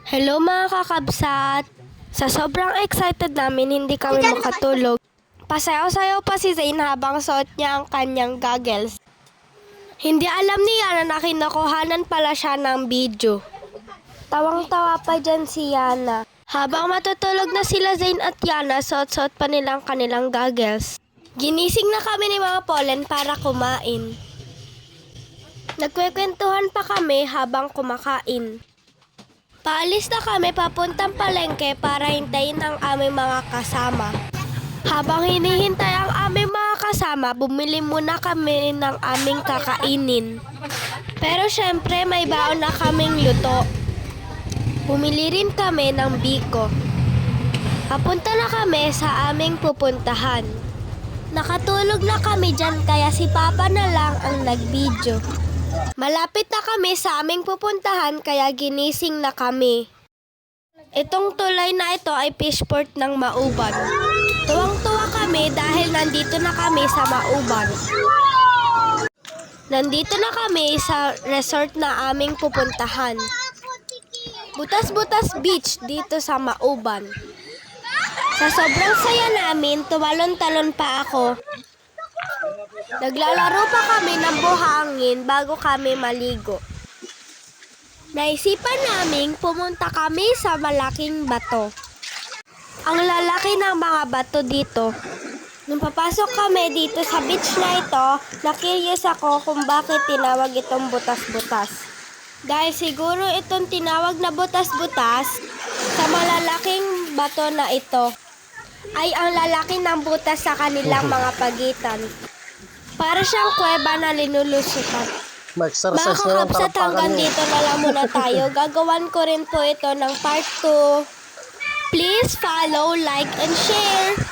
Hello mga kakabsat! Sa sobrang excited namin, hindi kami makatulog. Pasayaw-sayaw pa si Zayn habang suot niya ang kanyang goggles. Hindi alam ni Yana na kinakuhanan pala siya ng video. Tawang-tawa pa dyan si Yana. Habang matutulog na sila Zayn at Yana, suot-suot pa nilang kanilang goggles. Ginising na kami ni Mga Polen para kumain. Nagkwekwentuhan pa kami habang kumakain. Paalis na kami papuntang palengke para hintayin ang aming mga kasama. Habang hinihintay ang aming mga kasama, bumili muna kami ng aming kakainin. Pero syempre may baon na kaming luto. Bumili rin kami ng biko. Papunta na kami sa aming pupuntahan. Nakatulog na kami dyan kaya si Papa na lang ang nag-video. Malapit na kami sa aming pupuntahan kaya ginising na kami. Itong tulay na ito ay fishport ng Mauban. Tuwang-tuwa kami dahil nandito na kami sa Mauban. Nandito na kami sa resort na aming pupuntahan. Butas-butas beach dito sa Mauban. Sa sobrang saya namin, tumalon-talon pa ako. Naglalaro pa kami ng buhangin bago kami maligo. Naisipan naming pumunta kami sa malaking bato. Ang lalaki ng mga bato dito. Nung papasok kami dito sa beach na ito, na-curious ako kung bakit tinawag itong butas-butas. Dahil siguro itong tinawag na butas-butas sa malalaking bato na ito ay ang lalaki ng butas sa kanilang mga pagitan. Para siyang kuweba na linulusutan. Mga kakapsat, hanggang dito na lang muna tayo. Gagawan ko rin po ito ng part 2. Please follow, like, and share.